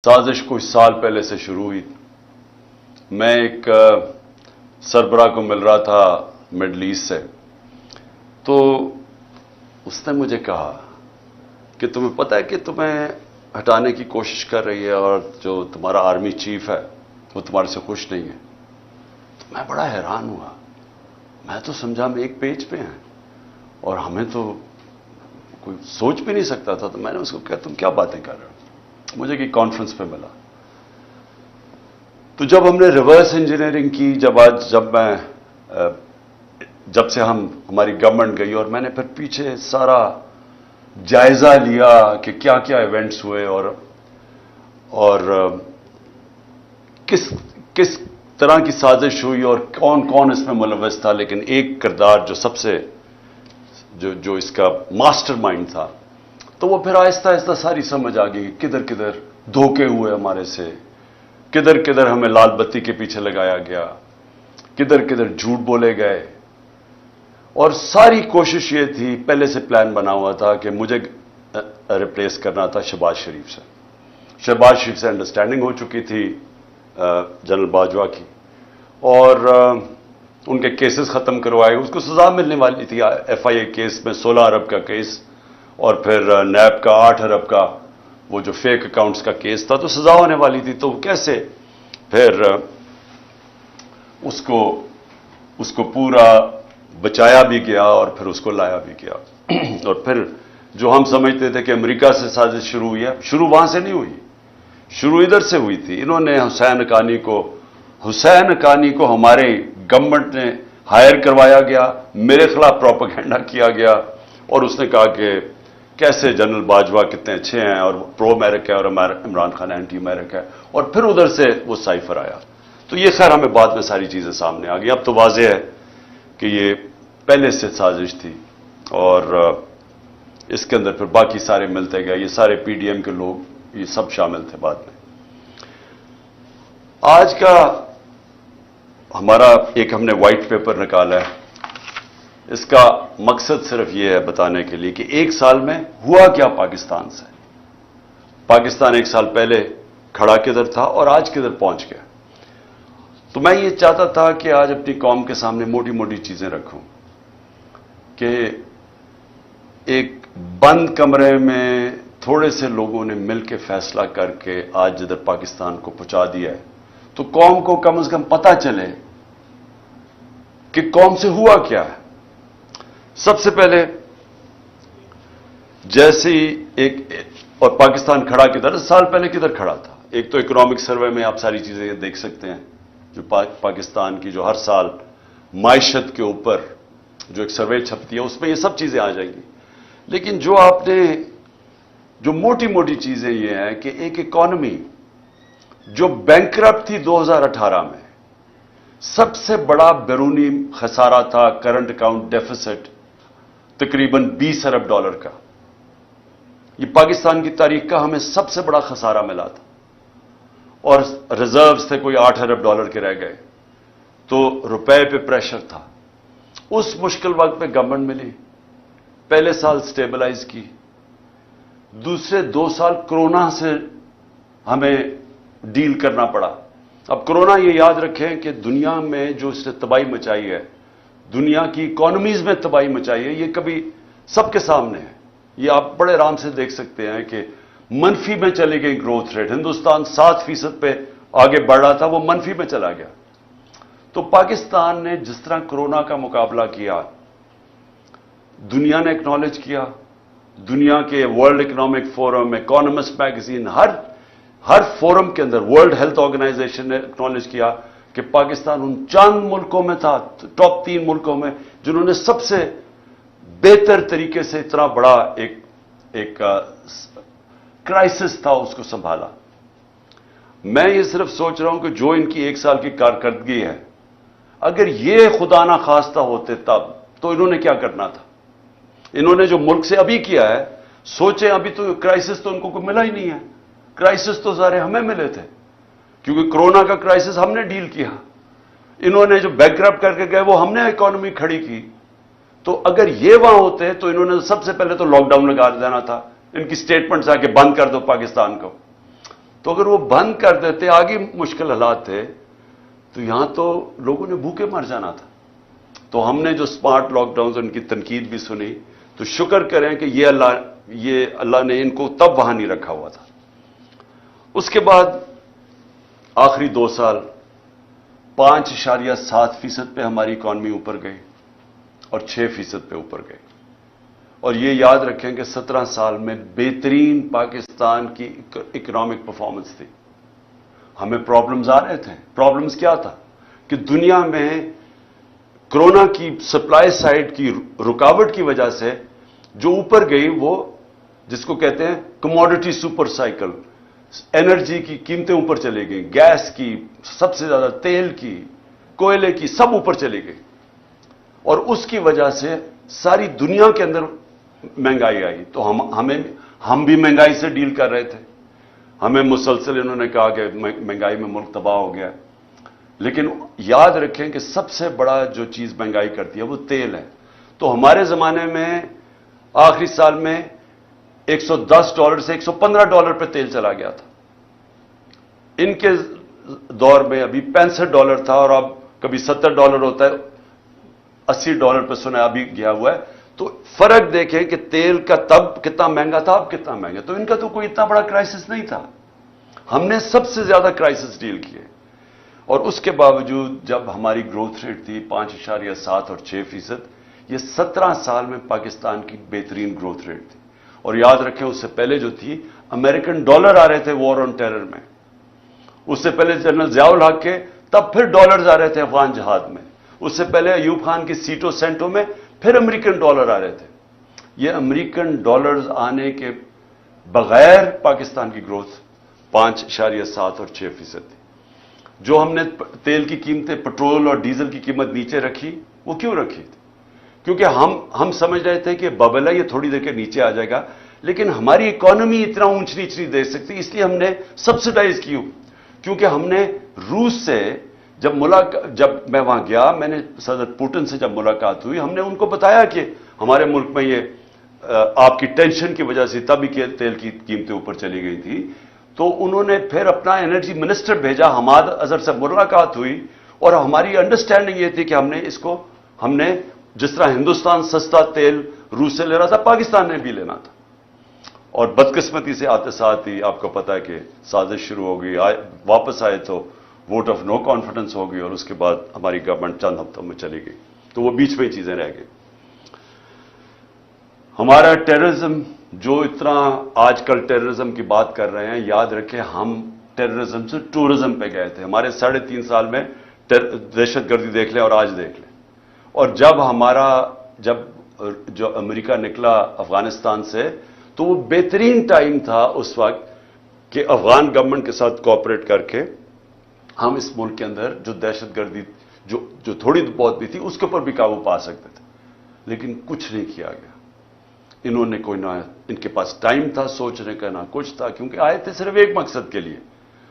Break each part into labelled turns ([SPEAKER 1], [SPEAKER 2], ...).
[SPEAKER 1] سازش کچھ سال پہلے سے شروع ہوئی. میں ایک سربراہ کو مل رہا تھا مڈل ایسٹ سے، تو اس نے مجھے کہا کہ تمہیں پتہ ہے کہ تمہیں ہٹانے کی کوشش کر رہی ہے اور جو تمہارا آرمی چیف ہے وہ تمہارے سے خوش نہیں ہے. تو میں بڑا حیران ہوا. میں تو سمجھا ہم ایک پیج پہ ہیں اور ہمیں تو کوئی سوچ بھی نہیں سکتا تھا. تو میں نے اس کو کہا تم کیا باتیں کر رہے ہو؟ مجھے کہ کانفرنس پہ ملا. تو جب ہم نے ریورس انجینئرنگ کی، جب سے ہماری گورنمنٹ گئی اور میں نے پھر پیچھے سارا جائزہ لیا کہ کیا کیا ایونٹس ہوئے اور کس طرح کی سازش ہوئی اور کون کون اس میں ملوث تھا، لیکن ایک کردار جو سب سے جو اس کا ماسٹر مائنڈ تھا، تو وہ پھر آہستہ آہستہ ساری سمجھ آ گئی کہ کدھر کدھر دھوکے ہوئے ہمارے سے، کدھر کدھر ہمیں لال بتی کے پیچھے لگایا گیا، کدھر کدھر جھوٹ بولے گئے. اور ساری کوشش یہ تھی، پہلے سے پلان بنا ہوا تھا کہ مجھے ریپلیس کرنا تھا شہباز شریف سے. شہباز شریف سے انڈرسٹینڈنگ ہو چکی تھی جنرل باجوہ کی، اور ان کے کیسز ختم کروائے. اس کو سزا ملنے والی تھی FIA کیس میں 16 ارب کا کیس، اور پھر نیب کا 8 ارب کا وہ جو فیک اکاؤنٹس کا کیس تھا، تو سزا ہونے والی تھی. تو کیسے پھر اس کو پورا بچایا بھی گیا اور پھر اس کو لایا بھی گیا. اور پھر جو ہم سمجھتے تھے کہ امریکہ سے سازش شروع ہوئی ہے، شروع وہاں سے نہیں ہوئی، شروع ادھر سے ہوئی تھی. انہوں نے حسین حقانی کو ہمارے گورنمنٹ نے ہائر کروایا گیا، میرے خلاف پروپیگنڈا کیا گیا، اور اس نے کہا کہ کیسے جنرل باجوہ کتنے اچھے ہیں اور پرو امریکہ اور عمران خان اینٹی امریکہ ہے. اور پھر ادھر سے وہ سائفر آیا. تو یہ خیر ہمیں بعد میں ساری چیزیں سامنے آ گئی. اب تو واضح ہے کہ یہ پہلے سے سازش تھی، اور اس کے اندر پھر باقی سارے ملتے گئے. یہ سارے PDM کے لوگ یہ سب شامل تھے بعد میں. آج کا ہمارا ہم نے وائٹ پیپر نکالا ہے. اس کا مقصد صرف یہ ہے بتانے کے لیے کہ ایک سال میں ہوا کیا پاکستان سے. پاکستان ایک سال پہلے کھڑا کدھر تھا اور آج کدھر پہنچ گیا. تو میں یہ چاہتا تھا کہ آج اپنی قوم کے سامنے موٹی موٹی چیزیں رکھوں کہ ایک بند کمرے میں تھوڑے سے لوگوں نے مل کے فیصلہ کر کے آج جدھر پاکستان کو پہنچا دیا ہے، تو قوم کو کم از کم پتہ چلے کہ قوم سے ہوا کیا ہے. سب سے پہلے جیسے اور پاکستان کھڑا کدھر، سال پہلے کدھر کھڑا تھا. ایک تو اکنامک سروے میں آپ ساری چیزیں دیکھ سکتے ہیں، جو پاکستان کی جو ہر سال معیشت کے اوپر جو ایک سروے چھپتی ہے، اس میں یہ سب چیزیں آ جائیں گی. لیکن جو موٹی موٹی چیزیں یہ ہیں کہ ایک اکانومی جو بینکرپٹ تھی 2018 میں، سب سے بڑا بیرونی خسارہ تھا کرنٹ اکاؤنٹ ڈیفیسٹ تقریباً 20 ارب ڈالر کا. یہ پاکستان کی تاریخ کا ہمیں سب سے بڑا خسارہ ملا تھا، اور ریزروز تھے کوئی 8 ارب ڈالر کے رہ گئے. تو روپے پہ پریشر تھا. اس مشکل وقت پہ گورنمنٹ ملی، پہلے سال سٹیبلائز کی، دوسرے 2 سال کرونا سے ہمیں ڈیل کرنا پڑا. اب کرونا یہ یاد رکھیں کہ دنیا میں جو اس نے تباہی مچائی ہے، دنیا کی اکانومیز میں تباہی مچائی ہے، یہ کبھی سب کے سامنے ہے. یہ آپ بڑے آرام سے دیکھ سکتے ہیں کہ منفی میں چلی گئی گروتھ ریٹ. ہندوستان 7% پہ آگے بڑھ رہا تھا، وہ منفی میں چلا گیا. تو پاکستان نے جس طرح کرونا کا مقابلہ کیا، دنیا نے اکنالج کیا. دنیا کے world economic forum, Economist magazine, ہر فورم کے اندر ورلڈ ہیلتھ آرگنائزیشن نے اکنالج کیا کہ پاکستان ان چند ملکوں میں تھا، ٹاپ 3 ملکوں میں، جنہوں نے سب سے بہتر طریقے سے اتنا بڑا ایک کرائسس تھا اس کو سنبھالا. میں یہ صرف سوچ رہا ہوں کہ جو ان کی 1 سال کی کارکردگی ہے، اگر یہ خدا نہ خواستہ ہوتے تب تو انہوں نے کیا کرنا تھا. انہوں نے جو ملک سے ابھی کیا ہے، سوچیں ابھی تو کرائسس تو ان کو کوئی ملا ہی نہیں ہے. کرائسس تو سارے ہمیں ملے تھے، کیونکہ کرونا کا کرائسس ہم نے ڈیل کیا. انہوں نے جو بینکرپٹ کر کے گئے وہ ہم نے اکانومی کھڑی کی. تو اگر یہ وہاں ہوتے تو انہوں نے سب سے پہلے تو لاک ڈاؤن لگا دینا تھا. ان کی سٹیٹمنٹس آ کے بند کر دو پاکستان کو. تو اگر وہ بند کر دیتے، آگے مشکل حالات تھے، تو یہاں تو لوگوں نے بھوکے مر جانا تھا۔ تو ہم نے جو اسمارٹ لاک ڈاؤنز، ان کی تنقید بھی سنی، تو شکر کریں کہ یہ اللہ نے ان کو تب وہاں نہیں رکھا ہوا تھا۔ اس کے بعد آخری 2 سال 5.7% پہ ہماری اکانومی اوپر گئی اور 6% پہ اوپر گئی، اور یہ یاد رکھیں کہ 17 سال میں بہترین پاکستان کی اکنامک پرفارمنس تھی۔ ہمیں پرابلمز آ رہے تھے۔ پرابلمز کیا تھا کہ دنیا میں کرونا کی سپلائی سائڈ کی رکاوٹ کی وجہ سے جو اوپر گئی، وہ جس کو کہتے ہیں کموڈٹی سپر سائیکل، انرجی کی قیمتیں اوپر چلی گئیں، گیس کی سب سے زیادہ، تیل کی، کوئلے کی، سب اوپر چلی گئی، اور اس کی وجہ سے ساری دنیا کے اندر مہنگائی آئی۔ تو ہم بھی مہنگائی سے ڈیل کر رہے تھے۔ ہمیں مسلسل انہوں نے کہا کہ مہنگائی میں ملک تباہ ہو گیا، لیکن یاد رکھیں کہ سب سے بڑا جو چیز مہنگائی کرتی ہے وہ تیل ہے۔ تو ہمارے زمانے میں آخری سال میں $110 سے $115 پہ تیل چلا گیا تھا۔ ان کے دور میں ابھی $65 تھا، اور اب کبھی $70 ہوتا ہے، $80 پہ سنا ابھی گیا ہوا ہے۔ تو فرق دیکھیں کہ تیل کا تب کتنا مہنگا تھا، اب کتنا مہنگا۔ تو ان کا تو کوئی اتنا بڑا کرائسس نہیں تھا، ہم نے سب سے زیادہ کرائسس ڈیل کیے، اور اس کے باوجود جب ہماری گروتھ ریٹ تھی 5.7 اور 6%، یہ 17 سال میں پاکستان کی بہترین گروتھ ریٹ تھی۔ اور یاد رکھیں اس سے پہلے جو تھی، امریکن ڈالر آ رہے تھے وار آن ٹیرر میں، اس سے پہلے جنرل ضیاء الحق کے، تب پھر ڈالرز آ رہے تھے افغان جہاد میں، اس سے پہلے ایوب خان کی سیٹوں سینٹوں میں پھر امریکن ڈالر آ رہے تھے۔ یہ امریکن ڈالرز آنے کے بغیر پاکستان کی گروتھ 5.7 اور 6% تھی۔ جو ہم نے تیل کی قیمتیں، پٹرول اور ڈیزل کی قیمت نیچے رکھی، وہ کیوں رکھی تھی؟ کیونکہ ہم سمجھ رہے تھے کہ ببل ہے، یہ تھوڑی دیر کے نیچے آ جائے گا، لیکن ہماری اکانومی اتنا اونچ نیچ نہیں دے سکتی، اس لیے ہم نے سبسڈائز کی، کیونکہ ہم نے روس سے جب میں وہاں گیا، میں نے صدر پوٹن سے جب ملاقات ہوئی، ہم نے ان کو بتایا کہ ہمارے ملک میں یہ آپ کی ٹینشن کی وجہ سے تبھی تیل کی قیمتیں اوپر چلی گئی تھی۔ تو انہوں نے پھر اپنا انرجی منسٹر بھیجا، حماد اظہر سے ملاقات ہوئی، اور ہماری انڈرسٹینڈنگ یہ تھی کہ ہم نے جس طرح ہندوستان سستا تیل روس سے لے رہا تھا، پاکستان نے بھی لینا تھا۔ اور بدقسمتی سے آتے ساتھ ہی آپ کو پتا ہے کہ سازش شروع ہو گئی، واپس آئے تو ووٹ آف نو کانفیڈنس ہو گئی، اور اس کے بعد ہماری گورنمنٹ چند ہفتوں میں چلی گئی، تو وہ بیچ میں چیزیں رہ گئی۔ ہمارا ٹیررزم، جو اتنا آج کل ٹیررزم کی بات کر رہے ہیں، یاد رکھیں ہم ٹیررزم سے ٹورزم پہ گئے تھے۔ ہمارے 3.5 سال میں دہشت گردی دیکھ لیں اور آج دیکھ لیں۔ اور جب جو امریکہ نکلا افغانستان سے، تو وہ بہترین ٹائم تھا اس وقت کہ افغان گورنمنٹ کے ساتھ کوآپریٹ کر کے ہم اس ملک کے اندر جو دہشت گردی جو تھوڑی بہت بھی تھی، اس کے اوپر بھی قابو پا سکتے تھے، لیکن کچھ نہیں کیا گیا۔ انہوں نے کوئی نہ، ان کے پاس ٹائم تھا سوچنے کا، نہ کچھ تھا، کیونکہ آئے تھے صرف ایک مقصد کے لیے،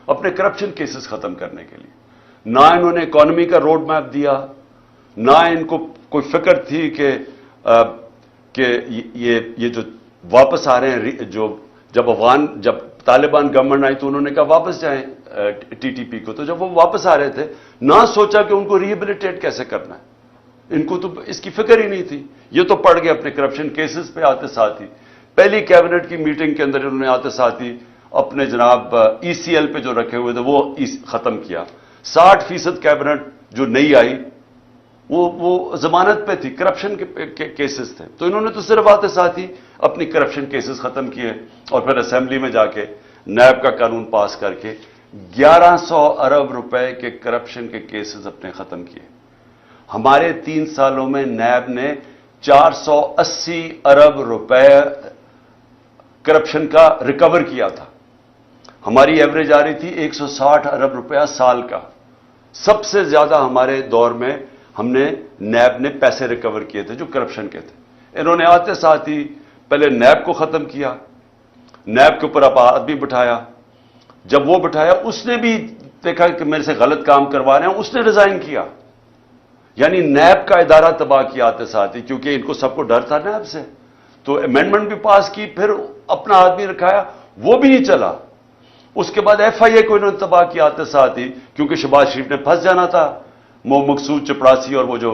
[SPEAKER 1] اپنے کرپشن کیسز ختم کرنے کے لیے۔ نہ انہوں نے اکانومی کا روڈ میپ دیا، نہ ان کو کوئی فکر تھی کہ یہ جو واپس آ رہے ہیں، جب طالبان گورنمنٹ آئی تو انہوں نے کہا واپس جائیں TTP کو، تو جب وہ واپس آ رہے تھے، نہ سوچا کہ ان کو ریہیبلیٹیٹ کیسے کرنا ہے، ان کو تو اس کی فکر ہی نہیں تھی۔ یہ تو پڑ گئے اپنے کرپشن کیسز پہ آتے ساتھ ہی۔ پہلی کیبنٹ کی میٹنگ کے اندر انہوں نے آتے ساتھ ہی اپنے جناب ECL پہ جو رکھے ہوئے تھے وہ ختم کیا۔ 60% کیبنٹ جو نئی آئی وہ ضمانت پہ تھی، کرپشن کے کیسز تھے، تو انہوں نے تو صرف آتے ساتھ ہی اپنی کرپشن کیسز ختم کیے، اور پھر اسمبلی میں جا کے نیب کا قانون پاس کر کے 1100 ارب روپے کے کرپشن کے کیسز اپنے ختم کیے۔ ہمارے 3 سالوں میں نیب نے 480 ارب روپے کرپشن کا ریکور کیا تھا۔ ہماری ایوریج آ رہی تھی 160 ارب روپیہ سال کا۔ سب سے زیادہ ہمارے دور میں ہم نے نیب نے پیسے ریکور کیے تھے جو کرپشن کے تھے۔ انہوں نے آتے ساتھ ہی پہلے نیب کو ختم کیا، نیب کے اوپر اب آدمی بٹھایا، جب وہ بٹھایا اس نے بھی دیکھا کہ میرے سے غلط کام کروا رہے ہیں، اس نے ریزائن کیا، یعنی نیب کا ادارہ تباہ کیا آتے ساتھ ہی، کیونکہ ان کو سب کو ڈر تھا نیب سے، تو امینڈمنٹ بھی پاس کی، پھر اپنا آدمی رکھایا، وہ بھی نہیں چلا۔ اس کے بعد ایف آئی اے کو انہوں نے تباہ کیا آتے ساتھ ہی، کیونکہ شہباز شریف نے پھنس جانا تھا، مقصود چپڑاسی اور وہ جو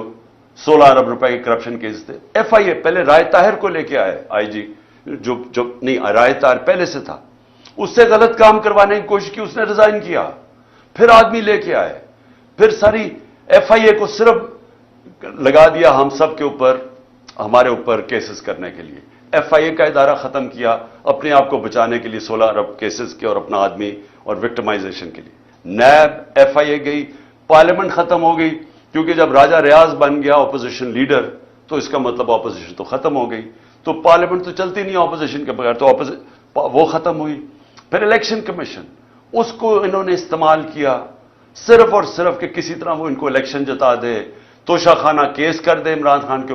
[SPEAKER 1] 16 ارب روپے کے کرپشن کیس تھے۔ ایف آئی اے پہلے رائے طاہر کو لے کے آئے، آئی جی جو نہیں، رائے طاہر پہلے سے تھا، اس سے غلط کام کروانے کی کوشش کی، اس نے ریزائن کیا، پھر آدمی لے کے آئے، پھر ساری ایف آئی اے کو صرف لگا دیا ہم سب کے اوپر، ہمارے اوپر کیسز کرنے کے لیے۔ ایف آئی اے کا ادارہ ختم کیا اپنے آپ کو بچانے کے لیے 16 ارب کیسز کے اور اپنا آدمی اور وکٹمائزیشن کے لیے۔ نیب ایف آئی اے گئی، پارلیمنٹ ختم ہو گئی، کیونکہ جب راجہ ریاض بن گیا اپوزیشن لیڈر تو اس کا مطلب اپوزیشن تو ختم ہو گئی، تو پارلیمنٹ تو چلتی نہیں اپوزیشن کے بغیر، تو وہ ختم ہوئی۔ پھر الیکشن کمیشن، اس کو انہوں نے استعمال کیا صرف اور صرف کہ کسی طرح وہ ان کو الیکشن جتا دے، توشہ خانہ کیس کر دے عمران خان کے